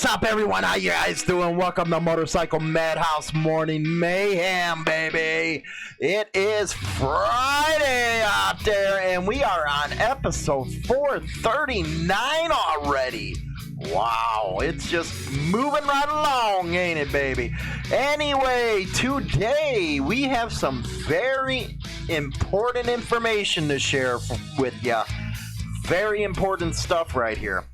What's up, everyone? How you guys doing? Welcome to Motorcycle Madhouse Morning Mayhem, baby. It is Friday out there, and we are on episode 439 already. Wow, it's just moving right along, ain't it, baby? Anyway, today we have some very important information to share with you. Very important stuff right here.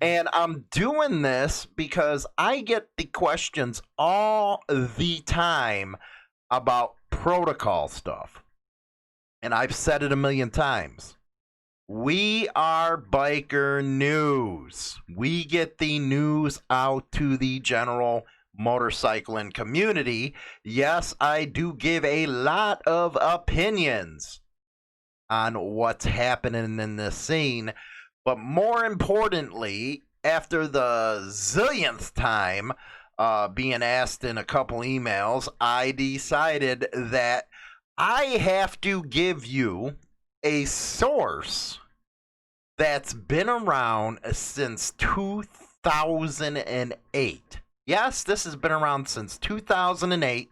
And I'm doing this because I get the questions all the time about protocol stuff. And I've said it a million times. We are biker news. We get the news out to the general motorcycling community. Yes, I do give a lot of opinions on what's happening in this scene. But more importantly, after the zillionth time being asked in a couple emails, I decided that I have to give you a source that's been around since 2008. Yes, this has been around since 2008.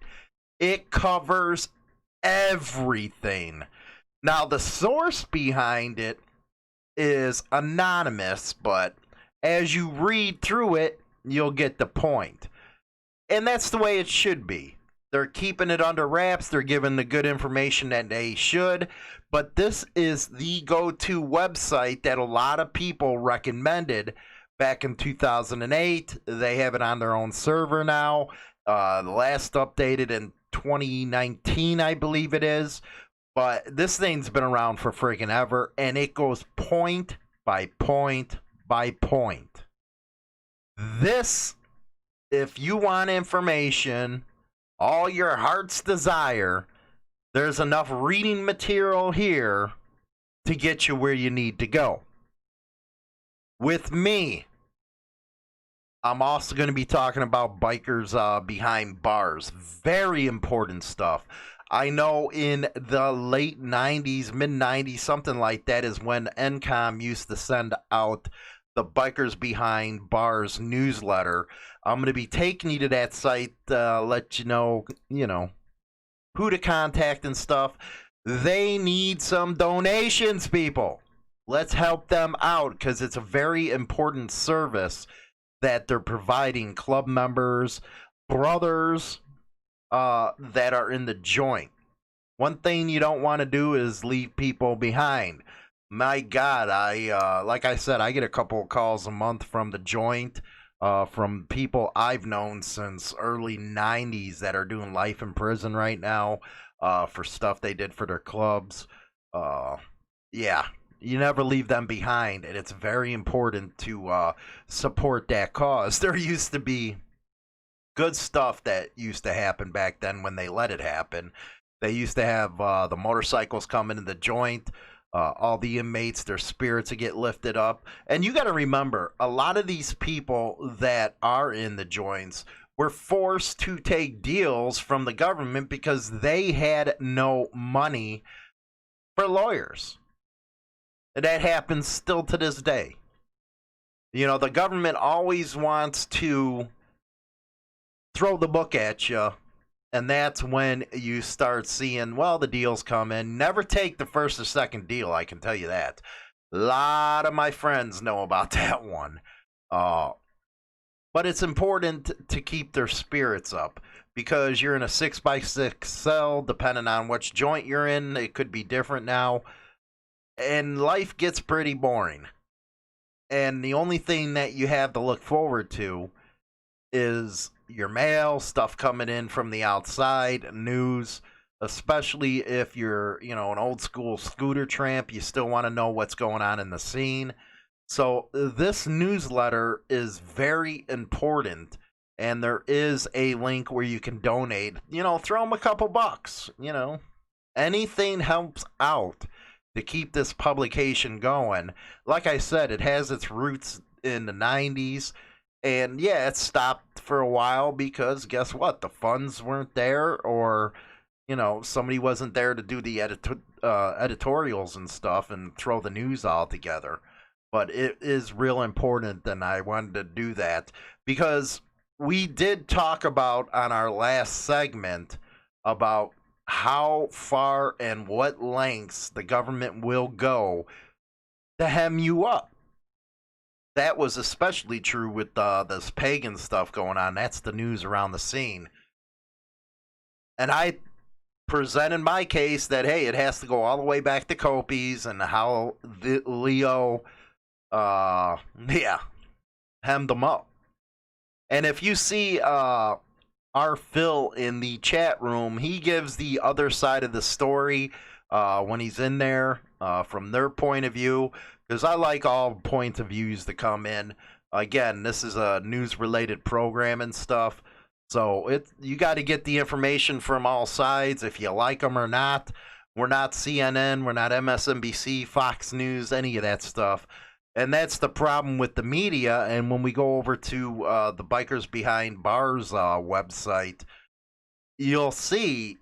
It covers everything. Now, the source behind it is anonymous, but as you read through it, you'll get the point. And that's the way it should be. They're keeping it under wraps. They're giving the good information that they should. But this is the go-to website that a lot of people recommended back in 2008. They have it on their own server now. The last updated in 2019, I believe it is. But this thing's been around for freaking ever, and it goes point by point by point. This, if you want information, all your heart's desire, there's enough reading material here to get you where you need to go. With me, I'm also going to be talking about bikers behind bars. Very important stuff. I know in the late 90s, mid-90s, something like that is when NCOM used to send out the Bikers Behind Bars newsletter. I'm going to be taking you to that site, let you know, who to contact and stuff. They need some donations, people. Let's help them out because it's a very important service that they're providing club members, brothers, that are in the joint. One thing you don't want to do is leave people behind. My God, like I said, I get a couple of calls a month from the joint, from people I've known since early 90s that are doing life in prison right now, for stuff they did for their clubs. Yeah, you never leave them behind, and it's very important to support that cause. There used to be good stuff that used to happen back then when they let it happen. They used to have the motorcycles come into the joint, all the inmates, their spirits would get lifted up. And you got to remember, a lot of these people that are in the joints were forced to take deals from the government because they had no money for lawyers. And that happens still to this day. The government always wants to throw the book at you, and that's when you start seeing, well, the deals come in. Never take the first or second deal, I can tell you that. A lot of my friends know about that one. But it's important to keep their spirits up because you're in a 6x6 cell, depending on which joint you're in. It could be different now. And life gets pretty boring. And the only thing that you have to look forward to is your mail, stuff coming in from the outside, news, especially if you're, an old school scooter tramp, you still want to know what's going on in the scene. So this newsletter is very important, and there is a link where you can donate, throw them a couple bucks, anything helps out to keep this publication going. Like I said, it has its roots in the 90s. And yeah, it stopped for a while because guess what? The funds weren't there, or somebody wasn't there to do the editorials and stuff and throw the news all together. but it is real important, and I wanted to do that because we did talk about on our last segment about how far and what lengths the government will go to hem you up. That was especially true with this pagan stuff going on. That's the news around the scene. And I presented my case that, hey, it has to go all the way back to Copies and how Leo, hemmed them up. And if you see our Phil in the chat room, he gives the other side of the story when he's in there from their point of view, because I like all points of views to come in. Again, this is a news-related program and stuff, so you got to get the information from all sides if you like them or not. We're not CNN, we're not MSNBC, Fox News, any of that stuff. And that's the problem with the media. And when we go over to the Bikers Behind Bars website, you'll see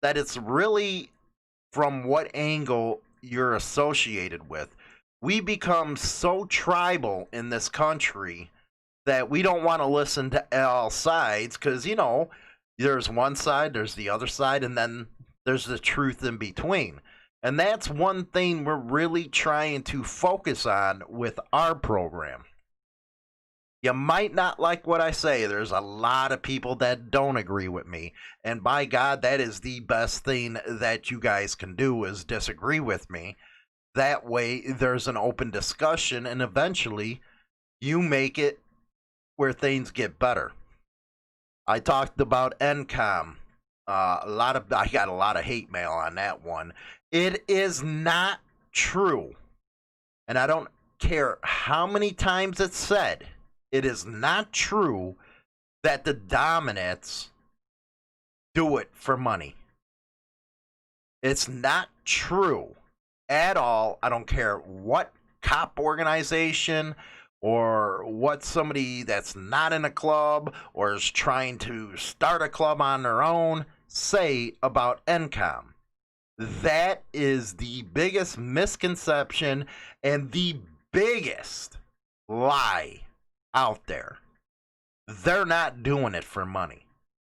that it's really from what angle you're associated with. We become so tribal in this country that we don't want to listen to all sides because, you know, there's one side, there's the other side, and then there's the truth in between. And that's one thing we're really trying to focus on with our program. You might not like what I say. There's a lot of people that don't agree with me. And by God, that is the best thing that you guys can do is disagree with me. That way, there's an open discussion, and eventually, you make it where things get better. I talked about NCOM. I got a lot of hate mail on that one. It is not true, and I don't care how many times it's said, it is not true that the dominants do it for money. It's not true at all. I don't care what cop organization or what somebody that's not in a club or is trying to start a club on their own say about NCOM. That is the biggest misconception and the biggest lie out there. They're not doing it for money.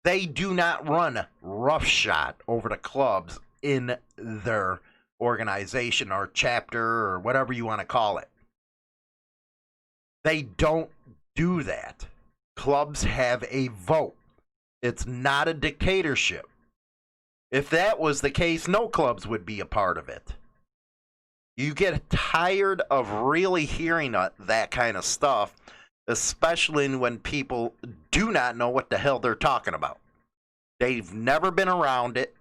They do not run roughshod over the clubs in their organization or chapter or whatever you want to call it. They don't do that. Clubs have a vote. It's not a dictatorship. If that was the case, no clubs would be a part of it. You get tired of really hearing that kind of stuff, especially when people do not know what the hell they're talking about. They've never been around it.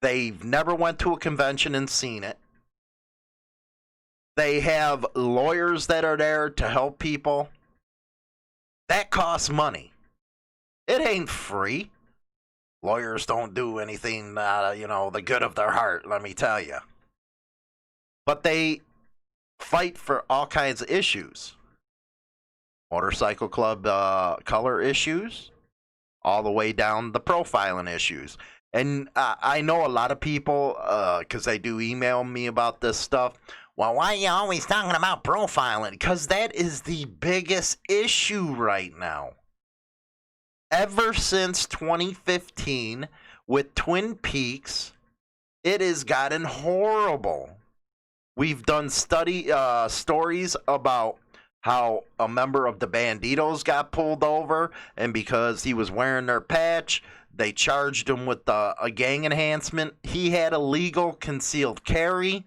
They've never went to a convention and seen it. They have lawyers that are there to help people. That costs money. It ain't free. Lawyers don't do anything, the good of their heart, let me tell you. But they fight for all kinds of issues. Motorcycle club color issues, all the way down the profiling issues. And I know a lot of people, because they do email me about this stuff, well, why are you always talking about profiling? Because that is the biggest issue right now. Ever since 2015, with Twin Peaks, it has gotten horrible. We've done stories about how a member of the Banditos got pulled over, and because he was wearing their patch, they charged him with a gang enhancement. He had illegal concealed carry.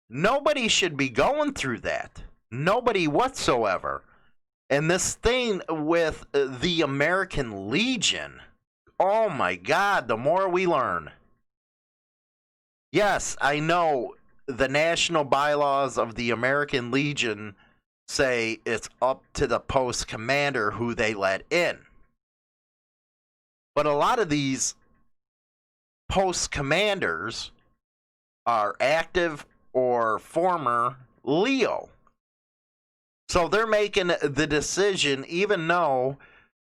Nobody should be going through that. Nobody whatsoever. And this thing with the American Legion, oh my God, the more we learn. Yes, I know the national bylaws of the American Legion say it's up to the post commander who they let in. But a lot of these post commanders are active or former Leo. So they're making the decision, even though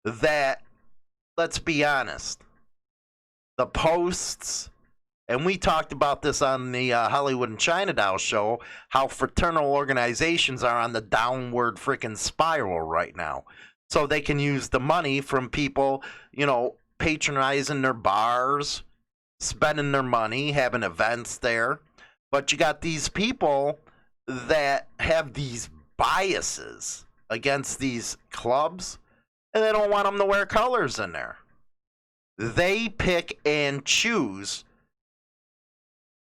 that, let's be honest, the posts And we talked about this on the Hollywood and China Doll show, how fraternal organizations are on the downward freaking spiral right now. So they can use the money from people, patronizing their bars, spending their money, having events there. But you got these people that have these biases against these clubs, and they don't want them to wear colors in there. They pick and choose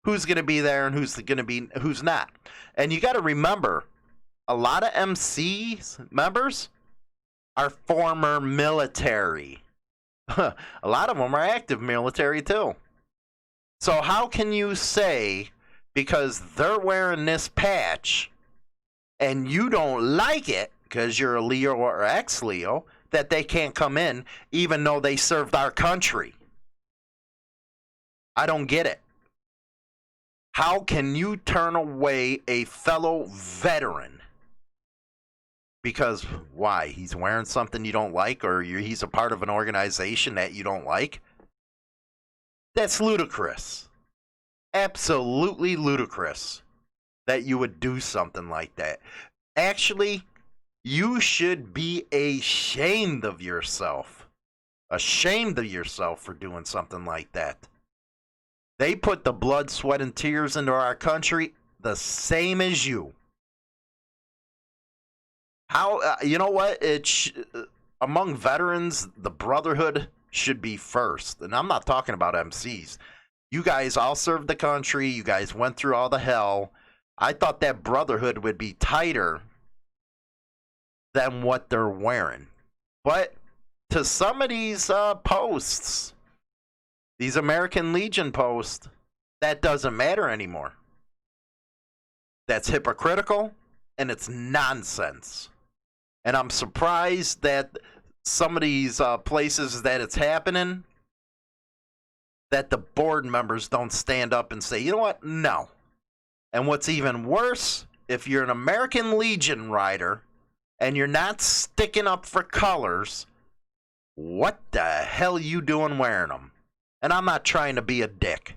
who's going to be there and who's not. And you got to remember, a lot of MCs members are former military. A lot of them are active military too. So how can you say, because they're wearing this patch and you don't like it because you're a Leo or ex-Leo, that they can't come in even though they served our country? I don't get it. How can you turn away a fellow veteran? Because why? He's wearing something you don't like, or he's a part of an organization that you don't like? That's ludicrous. Absolutely ludicrous that you would do something like that. Actually, you should be ashamed of yourself. Ashamed of yourself for doing something like that. They put the blood, sweat, and tears into our country the same as you. How, you know what? Among veterans, the brotherhood should be first. And I'm not talking about MCs. You guys all served the country. You guys went through all the hell. I thought that brotherhood would be tighter than what they're wearing. But to some of these posts, these American Legion posts, that doesn't matter anymore. That's hypocritical, and it's nonsense. And I'm surprised that some of these places that it's happening, that the board members don't stand up and say, you know what, no. And what's even worse, if you're an American Legion rider and you're not sticking up for colors, what the hell you doing wearing them? And I'm not trying to be a dick,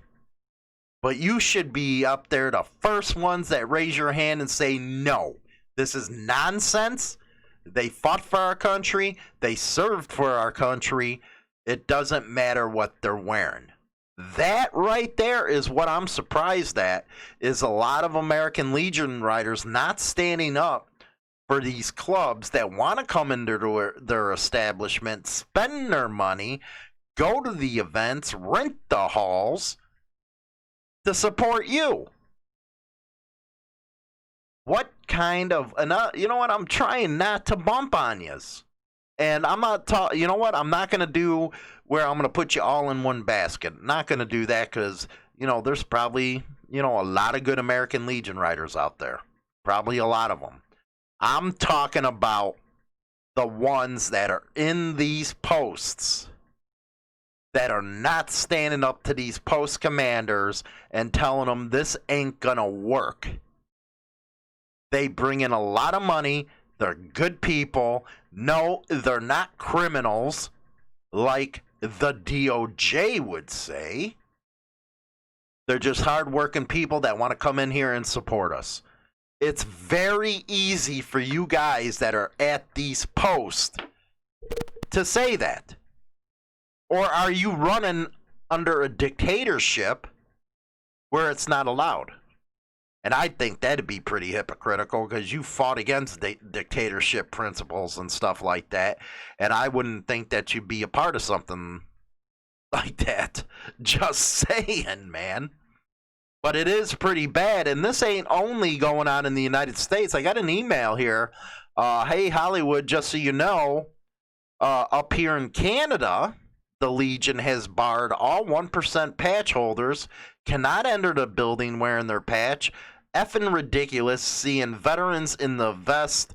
but you should be up there the first ones that raise your hand and say, no, this is nonsense. They fought for our country. They served for our country. It doesn't matter what they're wearing. That right there is what I'm surprised at, is a lot of American Legion riders not standing up for these clubs that want to come into their establishment, spend their money, go to the events, rent the halls to support you. What kind of, you know what, I'm trying not to bump on yous. And I'm not, you know what, I'm not going to do where I'm going to put you all in one basket. Not going to do that because, there's probably, a lot of good American Legion riders out there. Probably a lot of them. I'm talking about the ones that are in these posts that are not standing up to these post commanders and telling them this ain't going to work. They bring in a lot of money. They're good people. No, they're not criminals like the DOJ would say. They're just hardworking people that want to come in here and support us. It's very easy for you guys that are at these posts to say that. Or are you running under a dictatorship where it's not allowed? And I think that'd be pretty hypocritical because you fought against dictatorship principles and stuff like that. And I wouldn't think that you'd be a part of something like that. Just saying, man. But it is pretty bad. And this ain't only going on in the United States. I got an email here. Hey, Hollywood, just so you know, up here in Canada, the Legion has barred all 1% patch holders cannot enter the building wearing their patch. Effing ridiculous seeing veterans in the vest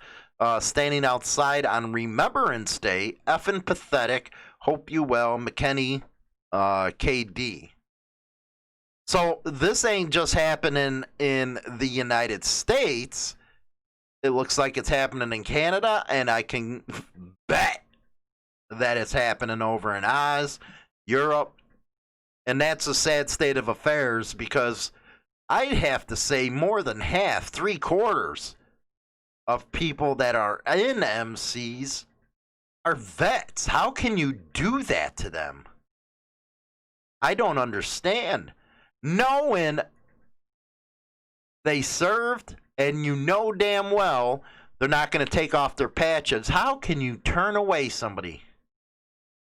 standing outside on Remembrance Day. Effing pathetic. Hope you well, McKinney, KD. So this ain't just happening in the United States. It looks like it's happening in Canada, and I can bet that it's happening over in Oz, Europe, And that's a sad state of affairs because I'd have to say more than half, 3/4 of people that are in MCs are vets. How can you do that to them? I don't understand. Knowing they served and you know damn well they're not going to take off their patches, how can you turn away somebody?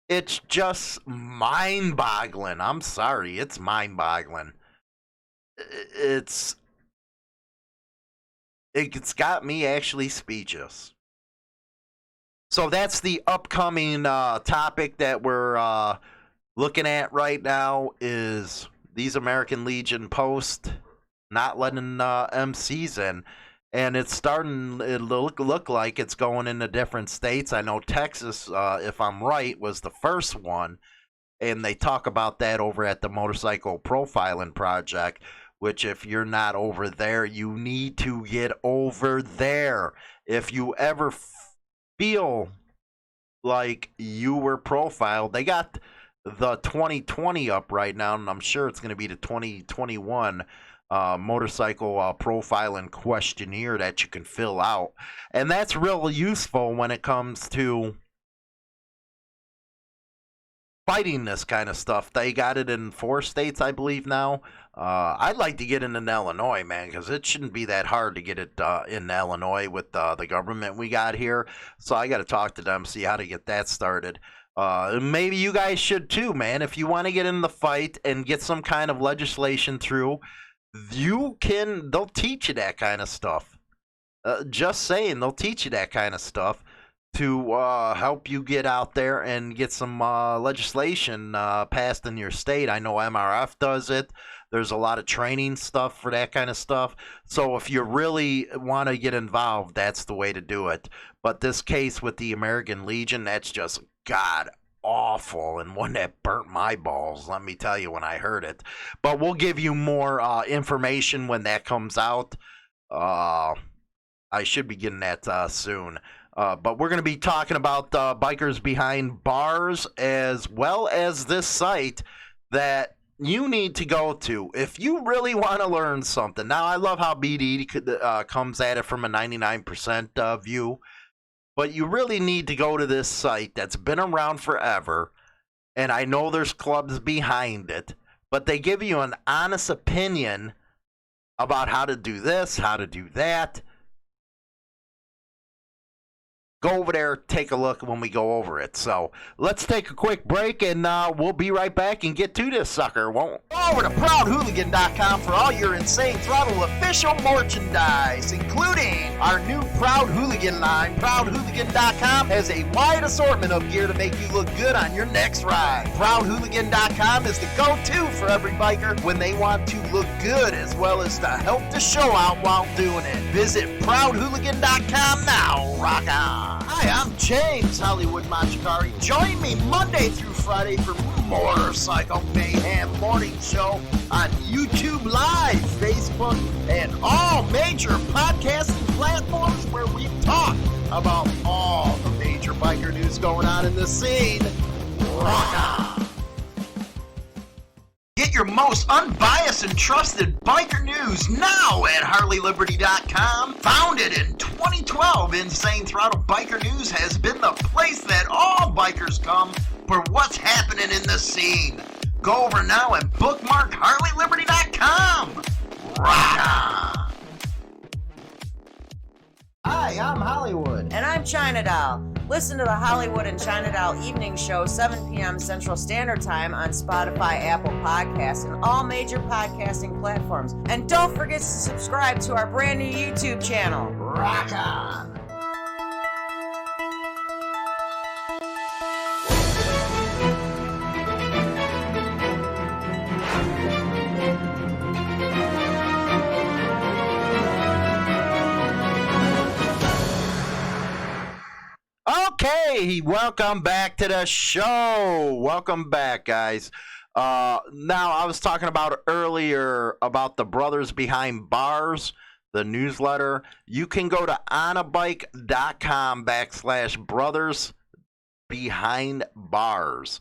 It's just mind-boggling. I'm sorry, it's mind-boggling. It's got me actually speechless. So that's the upcoming topic that we're looking at right now is these American Legion posts not letting MCs in. And it's starting to look like it's going into different states. I know Texas, if I'm right, was the first one. And they talk about that over at the Motorcycle Profiling Project, which if you're not over there, you need to get over there. If you ever feel like you were profiled, they got the 2020 up right now, and I'm sure it's going to be the 2021 motorcycle profiling questionnaire that you can fill out. And that's really useful when it comes to fighting this kind of stuff. They got it in 4 states, I believe, now. I'd like to get it in Illinois, man, because it shouldn't be that hard to get it in Illinois with the government we got here. So I got to talk to them, see how to get that started. Maybe you guys should too, man. If you want to get in the fight and get some kind of legislation through, they'll teach you that kind of stuff. Just saying, they'll teach you that kind of stuff to help you get out there and get some legislation passed in your state. I know MRF does it. There's a lot of training stuff for that kind of stuff. So if you really want to get involved, that's the way to do it. But this case with the American Legion, that's just god awful, and one that burnt my balls, let me tell you, when I heard it. But we'll give you more information when that comes out. I should be getting that soon. But we're going to be talking about Bikers Behind Bars, as well as this site that you need to go to if you really want to learn something. Now, I love how BD comes at it from a 99% view. But you really need to go to this site that's been around forever, and I know there's clubs behind it, but they give you an honest opinion about how to do this, how to do that. Go over there, take a look when we go over it. So let's take a quick break, and we'll be right back and get to this sucker. Won't go over to ProudHooligan.com for all your Insane Throttle official merchandise, including our new Proud Hooligan line. ProudHooligan.com has a wide assortment of gear to make you look good on your next ride. ProudHooligan.com is the go-to for every biker when they want to look good, as well as to help the show out while doing it. Visit ProudHooligan.com now. Rock on. Hi, I'm James Hollywood Machikari. Join me Monday through Friday for Motorcycle Mayhem Morning Show on YouTube Live, Facebook, and all major podcasting platforms where we talk about all the major biker news going on in the scene. Rock on! Get your most unbiased and trusted biker news now at HarleyLiberty.com. Founded in 2012, Insane Throttle Biker News has been the place that all bikers come for what's happening in the scene. Go over now and bookmark HarleyLiberty.com. Rock on! Hi, I'm Hollywood. And I'm China Doll. Listen to the Hollywood and China Doll Evening Show, 7 p.m. Central Standard Time on Spotify, Apple Podcasts, and all major podcasting platforms. And don't forget to subscribe to our brand new YouTube channel. Rock on! Okay, welcome back to the show. Welcome back, guys. Now, I was talking about earlier about the Brothers Behind Bars, the newsletter. You can go to onabike.com /Brothers Behind Bars.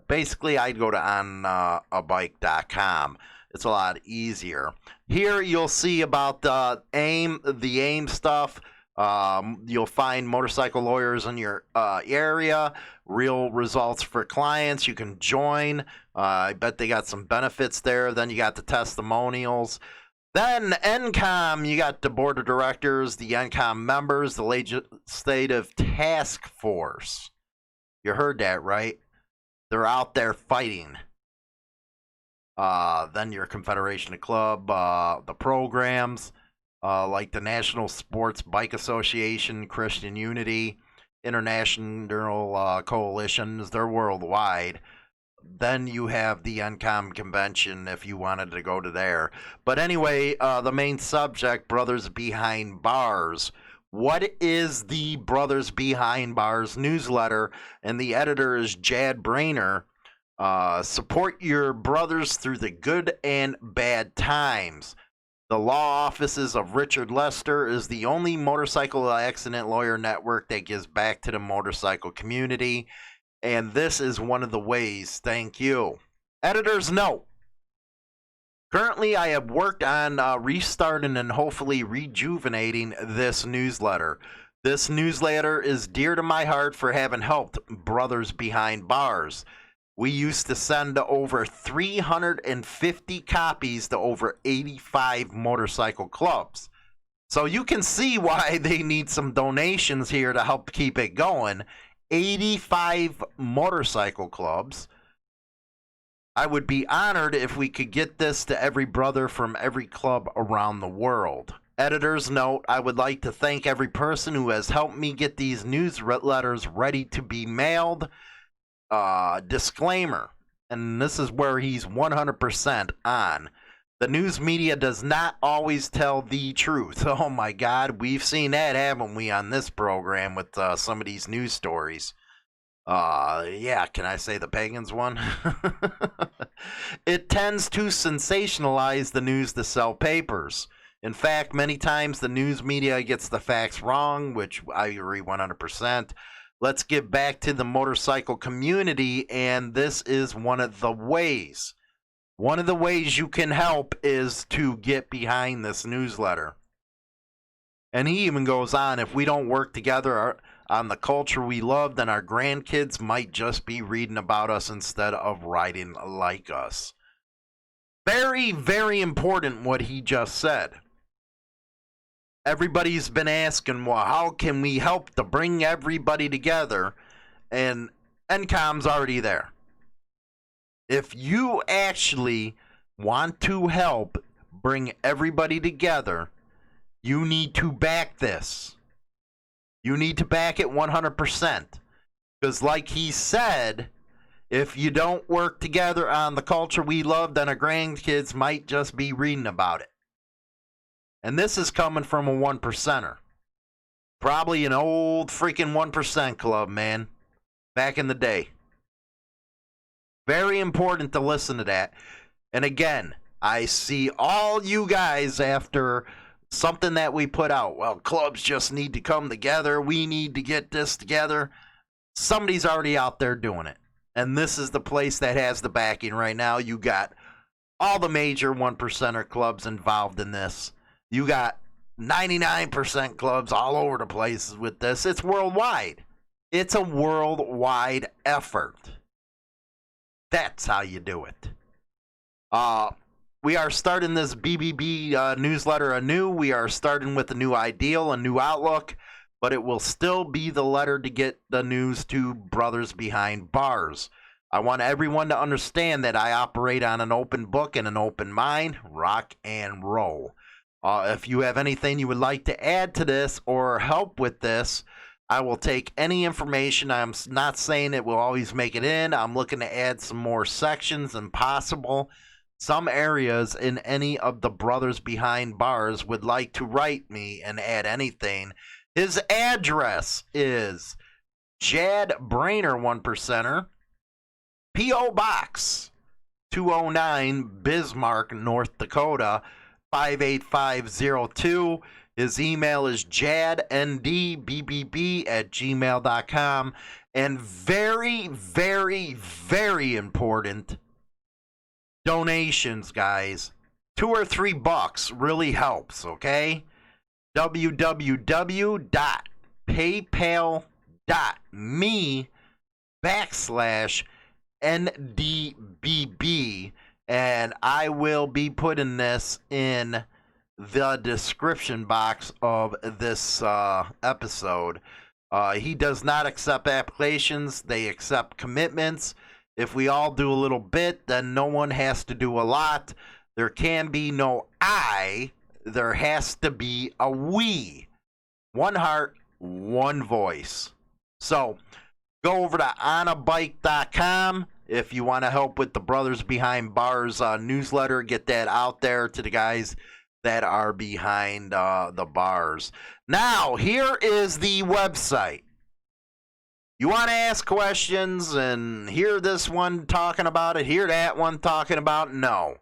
Basically, I'd go to onabike.com. It's a lot easier. Here you'll see about the AIM stuff. You'll find motorcycle lawyers in your area, real results for clients. You can join. I bet they got some benefits there. Then you got the testimonials. Then NCOM, you got the board of directors, the NCOM members, the legislative task force. You heard that, right? They're out there fighting. Then your Confederation of Club, the programs, like the National Sports Bike Association, Christian Unity, International Coalitions, they're worldwide. Then you have the NCOM convention if you wanted to go to there. But anyway, the main subject, Brothers Behind Bars. What is the Brothers Behind Bars newsletter? And the editor is Jad Brainer. Support your brothers through the good and bad times. The law offices of Richard Lester is the only motorcycle accident lawyer network that gives back to the motorcycle community. And this is one of the ways. Thank you. Editor's note. Currently, I have worked on restarting and hopefully rejuvenating this newsletter. This newsletter is dear to my heart for having helped Brothers Behind Bars. We used to send over 350 copies to over 85 motorcycle clubs. So you can see why they need some donations here to help keep it going. 85 motorcycle clubs. I would be honored if we could get this to every brother from every club around the world. Editor's note, I would like to thank every person who has helped me get these newsletters ready to be mailed. Disclaimer, and this is where he's 100% on. The news media does not always tell the truth. Oh my God, we've seen that, haven't we, on this program with some of these news stories. Yeah, can I say the pagans one? It tends to sensationalize the news to sell papers. In fact, many times the news media gets the facts wrong, which I agree 100%. Let's get back to the motorcycle community, and this is one of the ways. One of the ways you can help is to get behind this newsletter. And he even goes on, if we don't work together on the culture we love, then our grandkids might just be reading about us instead of riding like us. Very, very important what he just said. Everybody's been asking, well, how can we help to bring everybody together? And NCOM's already there. If you actually want to help bring everybody together, you need to back this. You need to back it 100%. Because like he said, if you don't work together on the culture we love, then our grandkids might just be reading about it. And this is coming from a 1%er. Probably an old freaking 1% club, man. Back in the day. Very important to listen to that. And again, I see all you guys after something that we put out. Well, clubs just need to come together. We need to get this together. Somebody's already out there doing it. And this is the place that has the backing right now. You got all the major 1%er clubs involved in this. You got 99% clubs all over the place with this. It's worldwide. It's a worldwide effort. That's how you do it. We are starting this BBB newsletter anew. We are starting with a new ideal, a new outlook, but it will still be the letter to get the news to Brothers Behind Bars. I want everyone to understand that I operate on an open book and an open mind. Rock and roll. If you have anything you would like to add to this or help with this, I will take any information. I'm not saying it will always make it in. I'm looking to add some more sections and possible some areas in any of the Brothers Behind Bars would like to write me and add anything. His address is Jad Brainer 1%er, P.O. Box 209, Bismarck, North Dakota 58502. His email is jadndbbb@gmail.com. And very, very, very important, donations, guys. $2 or $3 really helps, okay? www.paypal.me/NDBB, and I will be putting this in the description box of this episode. He does not accept applications. They accept commitments. If we all do a little bit, then no one has to do a lot. There can be no I. There has to be a we. One heart, one voice. So go over to onabike.com if you want to help with the Brothers Behind Bars newsletter. Get that out there to the guys that are behind the bars. Now, here is the website. You want to ask questions and hear this one talking about it, hear that one talking about it? No.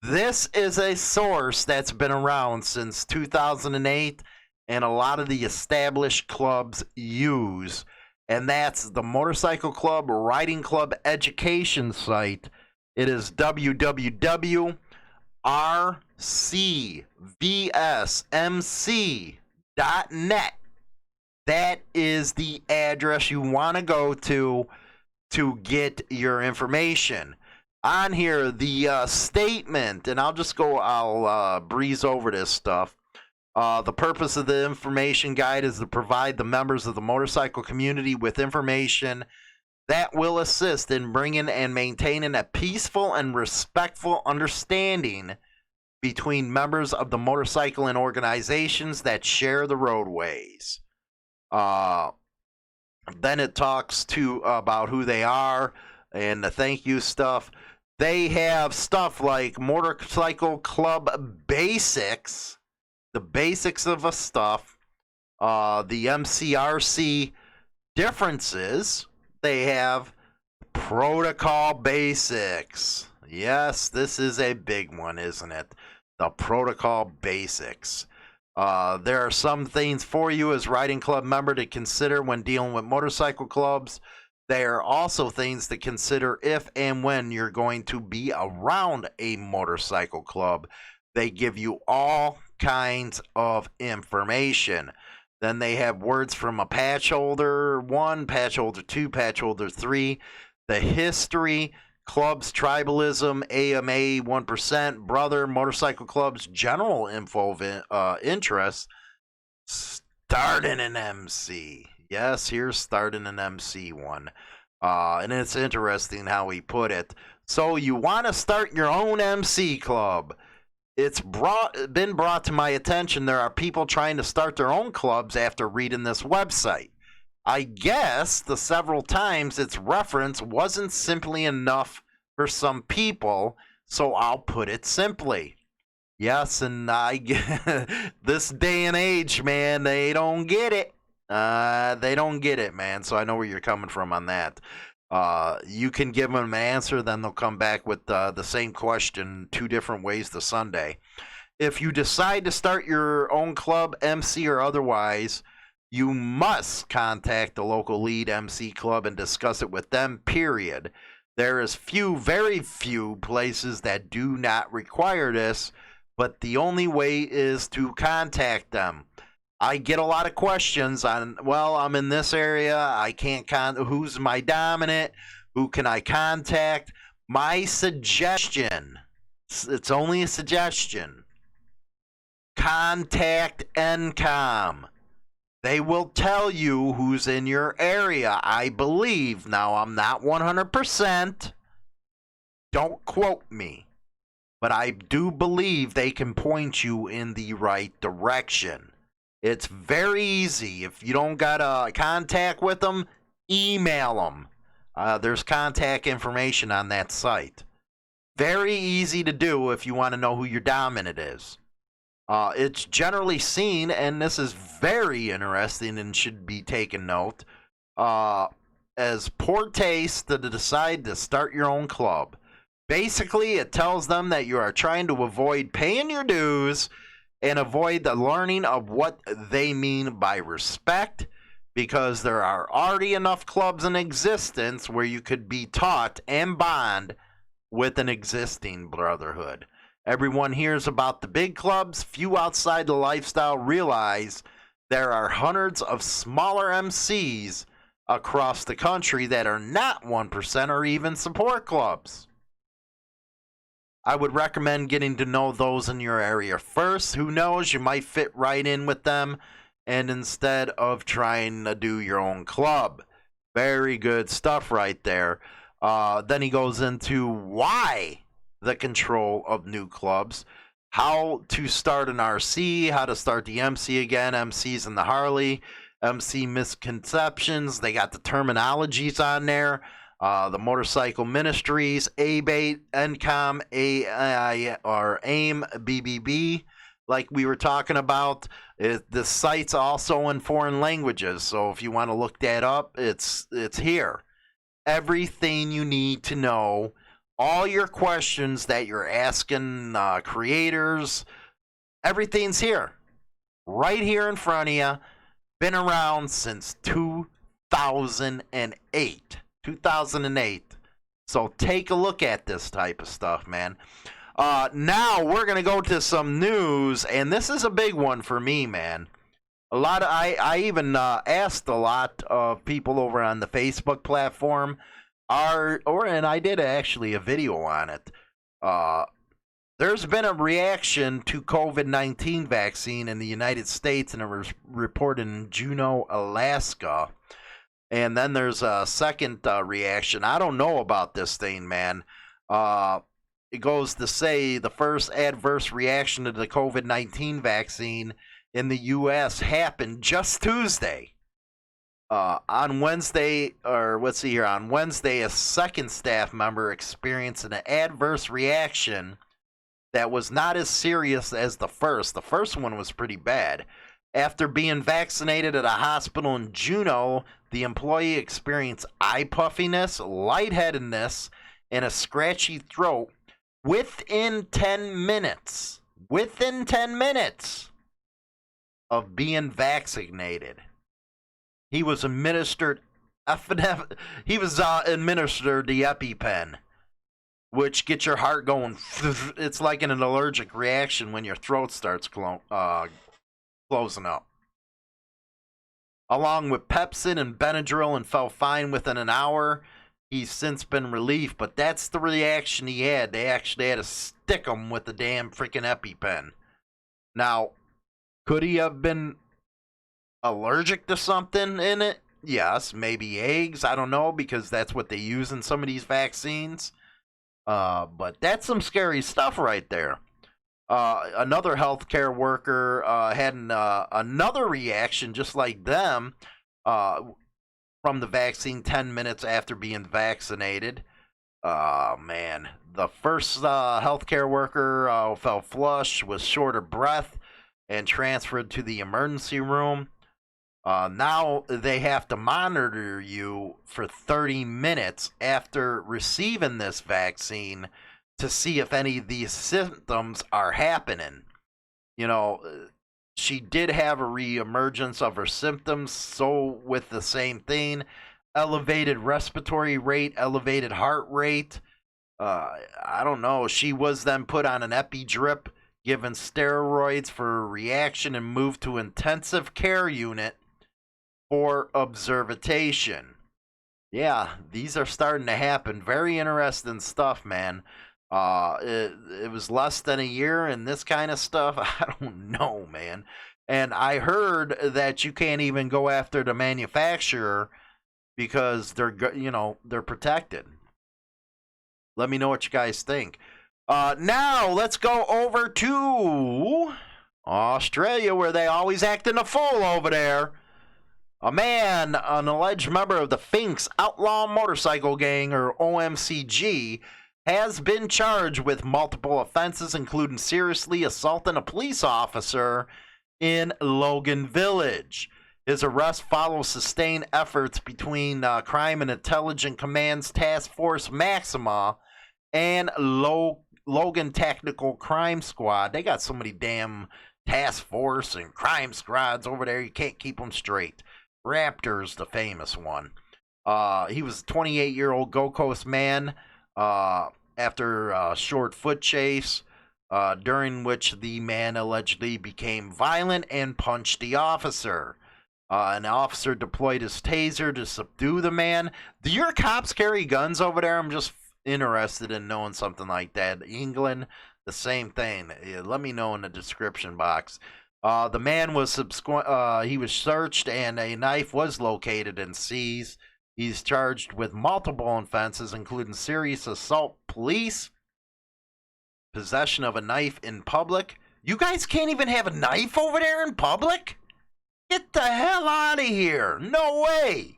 This is a source that's been around since 2008, and a lot of the established clubs use, and that's the Motorcycle Club Riding Club education site. It is www.rcvsmc.net. That is the address you want to go to get your information. On here, the statement, and I'll breeze over this stuff. The purpose of the information guide is to provide the members of the motorcycle community with information that will assist in bringing and maintaining a peaceful and respectful understanding between members of the motorcycle and organizations that share the roadways. Then it talks about who they are and the thank you stuff. They have stuff like Motorcycle Club Basics, the basics of a stuff, the MCRC differences. They have Protocol Basics. Yes, this is a big one, isn't it? The Protocol Basics. There are some things for you as riding club member to consider when dealing with motorcycle clubs. There are also things to consider if and when you're going to be around a motorcycle club. They give you all kinds of information. Then they have words from a patch holder 1, patch holder 2, patch holder 3, the history, clubs, tribalism, AMA 1%, brother, motorcycle clubs, general info interest, starting an MC. Yes, here's starting an MC one. And it's interesting how he put it. So you want to start your own MC club. It's been brought to my attention there are people trying to start their own clubs after reading this website. I guess the several times it's referenced wasn't simply enough for some people, so I'll put it simply. Yes, and this day and age, man, they don't get it. They don't get it, man. So I know where you're coming from on that. You can give them an answer, then they'll come back with the same question 2 different ways to Sunday. If you decide to start your own club, MC or otherwise, you must contact the local lead MC club and discuss it with them, period. There is very few places that do not require this, but the only way is to contact them. I get a lot of questions on, well, I'm in this area, I can't who's my dominant, who can I contact? My suggestion, it's only a suggestion, contact NCOM. They will tell you who's in your area, I believe. Now, I'm not 100%. Don't quote me. But I do believe they can point you in the right direction. It's very easy. If you don't got a contact with them, email them. There's contact information on that site. Very easy to do if you want to know who your dominant is. It's generally seen, and this is very interesting and should be taken note, as poor taste to decide to start your own club. Basically, it tells them that you are trying to avoid paying your dues and avoid the learning of what they mean by respect, because there are already enough clubs in existence where you could be taught and bond with an existing brotherhood. Everyone hears about the big clubs. Few outside the lifestyle realize there are hundreds of smaller MCs across the country that are not 1% or even support clubs. I would recommend getting to know those in your area first. Who knows, you might fit right in with them, and instead of trying to do your own club. Very good stuff right there. Then he goes into why the control of new clubs, how to start an RC, how to start the MC again, MCs in the Harley, MC misconceptions. They got the terminologies on there. The motorcycle ministries, ABATE, NCOM, AI, or AIM, BBB, like we were talking about. The site's also in foreign languages, so if you want to look that up, it's here. Everything you need to know, all your questions that you're asking creators, everything's here. Right here in front of you. Been around since 2008. 2008. So take a look at this type of stuff, man. Now we're going to go to some news, and this is a big one for me, man. I even asked a lot of people over on the Facebook platform, and I did actually a video on it. There's been a reaction to COVID-19 vaccine in the United States, and it was reported in Juneau, Alaska. And then there's a second reaction. I don't know about this thing, man. It goes to say the first adverse reaction to the COVID-19 vaccine in the U.S. happened just Tuesday. On Wednesday, a second staff member experienced an adverse reaction that was not as serious as the first. The first one was pretty bad. After being vaccinated at a hospital in Juneau, the employee experienced eye puffiness, lightheadedness, and a scratchy throat within 10 minutes. Within 10 minutes of being vaccinated. He was administered the EpiPen, which gets your heart going. It's like an allergic reaction when your throat starts closing up. Along with Pepsin and Benadryl, and felt fine within an hour. He's since been relieved, but that's the reaction he had. They actually had to stick him with the damn freaking EpiPen. Now, could he have been allergic to something in it? Yes, maybe eggs. I don't know, because that's what they use in some of these vaccines. But that's some scary stuff right there. Another healthcare worker had another reaction just like them from the vaccine 10 minutes after being vaccinated. Man. The first healthcare worker felt flush, was short of breath, and transferred to the emergency room. Now they have to monitor you for 30 minutes after receiving this vaccine to see if any of these symptoms are happening. You know, she did have a reemergence of her symptoms, so with the same thing, elevated respiratory rate, elevated heart rate. I don't know. She was then put on an epi-drip, given steroids for a reaction, and moved to intensive care unit for observation. Yeah, these are starting to happen. Very interesting stuff, man. It was less than a year, and this kind of stuff, I don't know, man. And I heard that you can't even go after the manufacturer because they're protected. Let me know what you guys think. Now let's go over to Australia, where they always acting a fool over there. A man, an alleged member of the Finks Outlaw Motorcycle Gang, or OMCG, has been charged with multiple offenses, including seriously assaulting a police officer in Logan Village. His arrest follows sustained efforts between Crime and Intelligence Command's Task Force Maxima and Logan Tactical Crime Squad. They got so many damn task force and crime squads over there, you can't keep them straight. Raptor's the famous one. He was a 28-year-old Gold Coast man after a short foot chase, during which the man allegedly became violent and punched the officer. An officer deployed his taser to subdue the man. Do your cops carry guns over there? I'm just interested in knowing something like that. England, the same thing. Let me know in the description box. The man was he was searched and a knife was located and seized. He's charged with multiple offenses, including serious assault, police, possession of a knife in public. You guys can't even have a knife over there in public? Get the hell out of here. No way.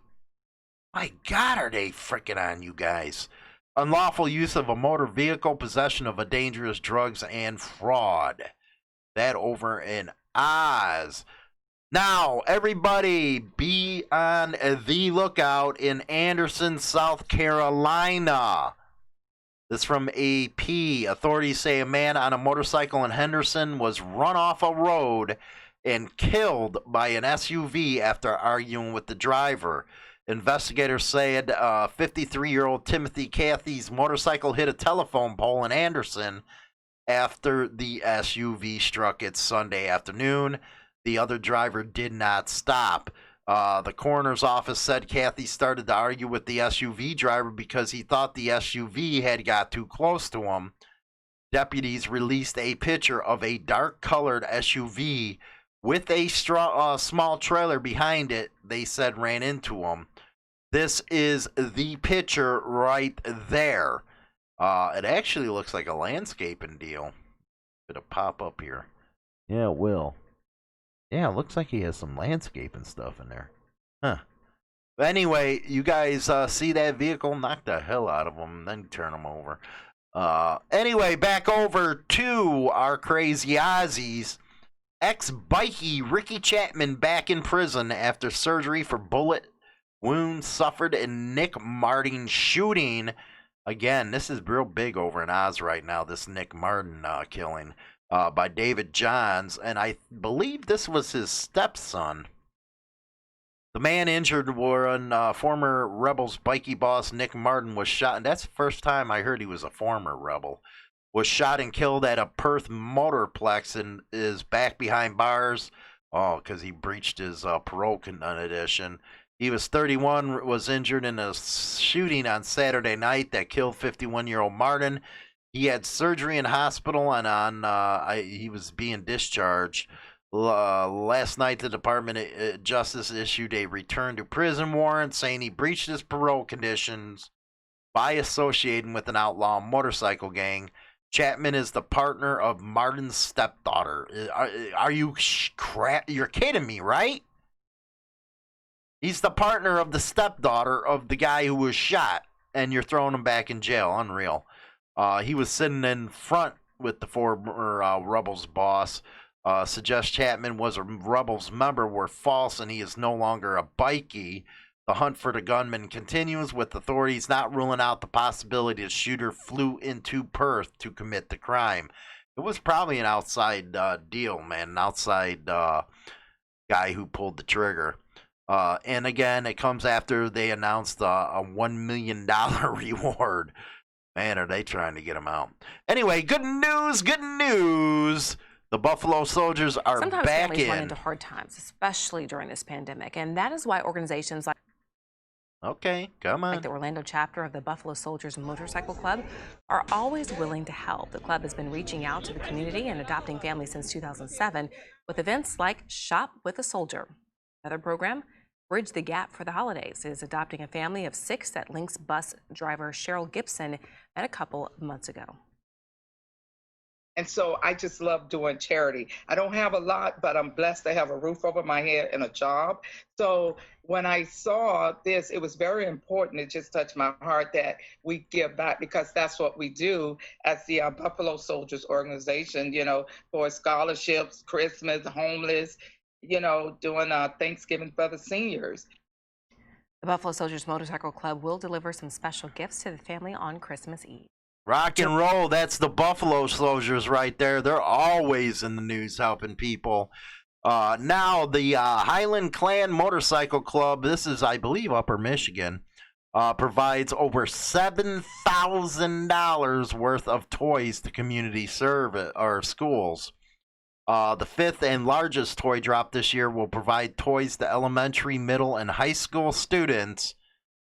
My God, are they freaking on you guys. Unlawful use of a motor vehicle, possession of a dangerous drugs, and fraud. That over in Oz. Now, everybody be on the lookout in Anderson, South Carolina. This from AP. Authorities say a man on a motorcycle in Henderson was run off a road and killed by an SUV after arguing with the driver. Investigators said 53-year-old Timothy Cathy's motorcycle hit a telephone pole in Anderson after the SUV struck it Sunday afternoon. The other driver did not stop. The coroner's office said Cathy started to argue with the SUV driver because he thought the SUV had got too close to him. Deputies released a picture of a dark-colored SUV with a small trailer behind it. They said ran into him. This is the picture right there. It actually looks like a landscaping deal. It'll pop up here. Yeah, it will. Yeah, it looks like he has some landscaping stuff in there. Huh. But anyway, you guys see that vehicle? Knock the hell out of them, then turn them over. Anyway, back over to our crazy Aussies. Ex-bikie Ricky Chapman back in prison after surgery for bullet wounds suffered in Nick Martin shooting. Again, this is real big over in Oz right now, this Nick Martin killing by David Johns, and I believe this was his stepson. The man injured when former Rebels bikie boss Nick Martin was shot, and that's the first time I heard he was a former Rebel, was shot and killed at a Perth motorplex and is back behind bars. Oh, because he breached his parole condition. He was 31, was injured in a shooting on Saturday night that killed 51-year-old Martin. He had surgery in hospital and he was being discharged. Last night, the Department of Justice issued a return to prison warrant saying he breached his parole conditions by associating with an outlaw motorcycle gang. Chapman is the partner of Martin's stepdaughter. Are you you're kidding me, right? He's the partner of the stepdaughter of the guy who was shot, and you're throwing him back in jail. Unreal. He was sitting in front with the former Rebels boss. Suggests Chapman was a Rebels member were false, and he is no longer a bikie. The hunt for the gunman continues, with authorities not ruling out the possibility the shooter flew into Perth to commit the crime. It was probably an outside deal, man, an outside guy who pulled the trigger. And again, it comes after they announced a $1 million reward. Man, are they trying to get him out. Anyway, good news, good news. The Buffalo Soldiers are Sometimes back families in. run into hard times, especially during this pandemic, and that is why organizations like the Orlando chapter of the Buffalo Soldiers Motorcycle Club are always willing to help. The club has been reaching out to the community and adopting families since 2007 with events like Shop with a Soldier. Another program, Bridge the Gap for the Holidays, is adopting a family of 6 that Lynx bus driver Cheryl Gibson met a couple of months ago. And so I just love doing charity. I don't have a lot, but I'm blessed to have a roof over my head and a job. So when I saw this, it was very important. It just touched my heart that we give back, because that's what we do as the Buffalo Soldiers organization, you know, for scholarships, Christmas, homeless, you know, doing Thanksgiving for the seniors. The Buffalo Soldiers Motorcycle Club will deliver some special gifts to the family on Christmas Eve. Rock and roll, that's the Buffalo Soldiers right there. They're always in the news helping people. Now, the Highland Clan Motorcycle Club, this is, I believe, Upper Michigan, provides over $7,000 worth of toys to community service or schools. The fifth and largest toy drop this year will provide toys to elementary, middle, and high school students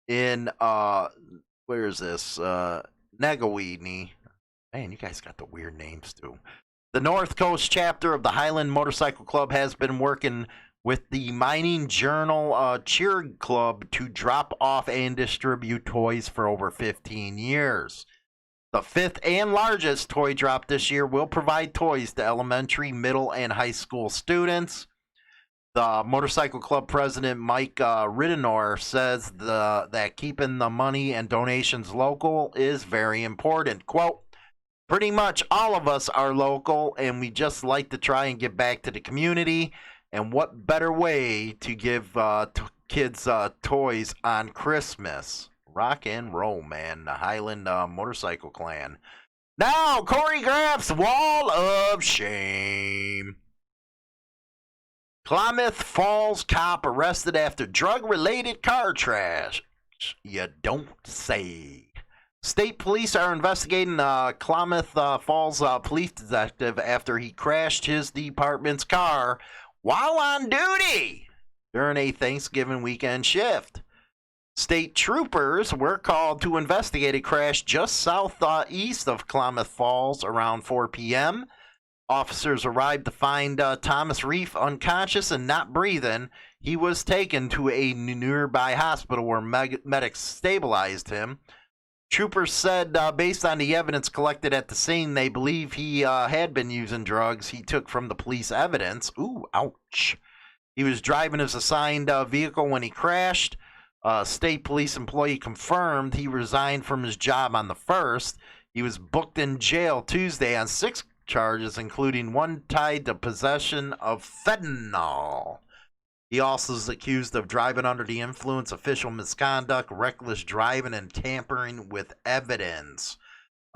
in, where is this? Negaweenie. Man, you guys got the weird names, too. The North Coast chapter of the Highland Motorcycle Club has been working with the Mining Journal Cheer Club to drop off and distribute toys for over 15 years. The fifth and largest toy drop this year will provide toys to elementary, middle, and high school students. The Motorcycle Club president, Mike Ridenour, says that keeping the money and donations local is very important. Quote, pretty much all of us are local, and we just like to try and give back to the community. And what better way to give kids toys on Christmas? Rock and roll, man. The Highland Motorcycle Clan. Now, Corey Graff's Wall of Shame. Klamath Falls cop arrested after drug-related car crash. You don't say. State police are investigating Klamath Falls police detective after he crashed his department's car while on duty during a Thanksgiving weekend shift. State troopers were called to investigate a crash just southeast of Klamath Falls around 4 p.m. Officers arrived to find Thomas Reef unconscious and not breathing. He was taken to a nearby hospital where medics stabilized him. Troopers said, based on the evidence collected at the scene, they believe he had been using drugs he took from the police evidence. Ooh, ouch. He was driving his assigned vehicle when he crashed. State police employee confirmed he resigned from his job on the 1st. He was booked in jail Tuesday on 6 charges, including one tied to possession of fentanyl. He also is accused of driving under the influence, official misconduct, reckless driving, and tampering with evidence.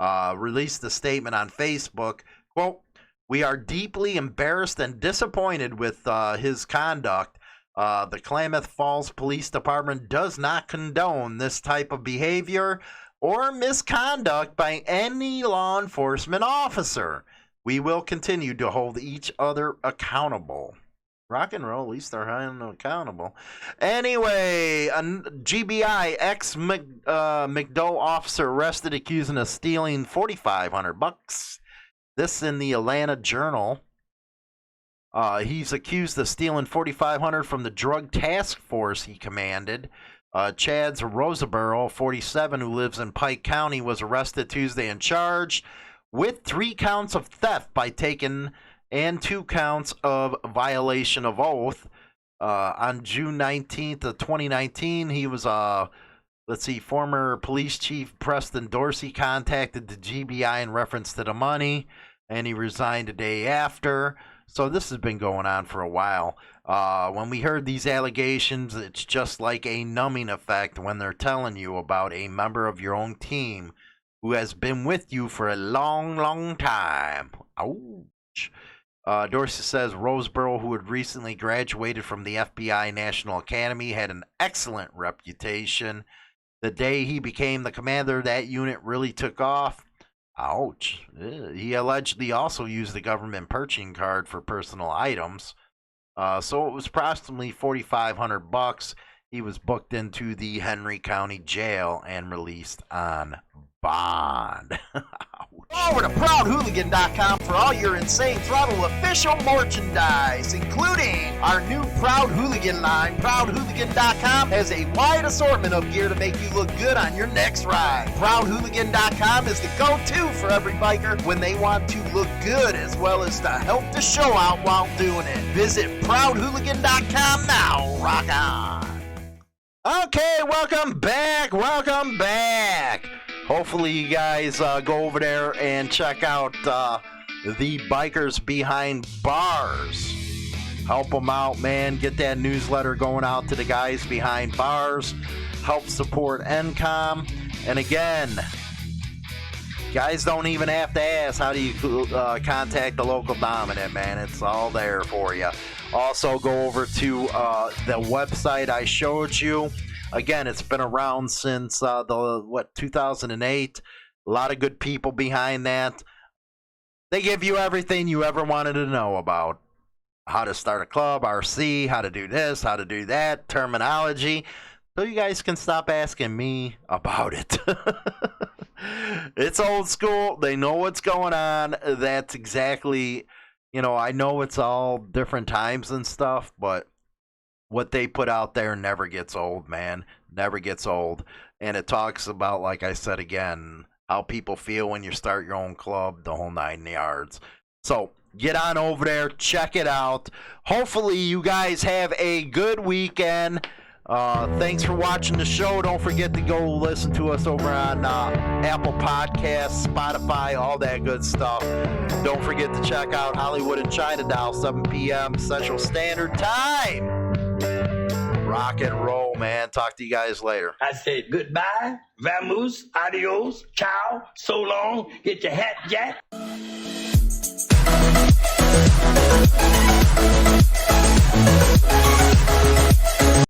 Released a statement on Facebook. Quote, we are deeply embarrassed and disappointed with his conduct. The Klamath Falls Police Department does not condone this type of behavior or misconduct by any law enforcement officer. We will continue to hold each other accountable. Rock and roll, at least they're holding them accountable. Anyway, a GBI ex-McDowell officer arrested accusing of stealing $4,500. This in the Atlanta Journal. He's accused of stealing $4,500 from the drug task force he commanded. Chad Roseborough, 47, who lives in Pike County, was arrested Tuesday and charged with 3 counts of theft by taking and 2 counts of violation of oath. On June 19th of 2019, he was, former police chief Preston Dorsey contacted the GBI in reference to the money, and he resigned a day after. So this has been going on for a while. When we heard these allegations, it's just like a numbing effect when they're telling you about a member of your own team who has been with you for a long, long time. Ouch. Dorsey says Roseborough, who had recently graduated from the FBI National Academy, had an excellent reputation. The day he became the commander, that unit really took off. Ouch. He allegedly also used the government purchasing card for personal items. So it was approximately $4,500. He was booked into the Henry County Jail and released on bond. Over to ProudHooligan.com for all your Insane Throttle official merchandise, including our new Proud Hooligan line. ProudHooligan.com has a wide assortment of gear to make you look good on your next ride. ProudHooligan.com is the go-to for every biker when they want to look good as well as to help the show out while doing it. Visit ProudHooligan.com now. Rock on. Okay, welcome back. Hopefully you guys go over there and check out the Bikers Behind Bars. Help them out, man. Get that newsletter going out to the guys behind bars. Help support NCOM. And again, guys don't even have to ask how do you contact the local dominant, man. It's all there for you. Also, go over to the website I showed you. Again, it's been around since 2008. A lot of good people behind that. They give you everything you ever wanted to know about how to start a club, RC, how to do this, how to do that, terminology. So you guys can stop asking me about it. It's old school. They know what's going on. That's exactly, I know it's all different times and stuff, but what they put out there never gets old, man. Never gets old. And it talks about, like I said again, how people feel when you start your own club, the whole 9 yards. So get on over there, check it out. Hopefully you guys have a good weekend. Thanks for watching the show. Don't forget to go listen to us over on Apple Podcasts, Spotify, all that good stuff. Don't forget to check out Hollywood and China Doll, 7 p.m. Central Standard Time. Rock and roll, man. Talk to you guys later. I said goodbye, vamoose, adios, ciao, so long, get your hat jack.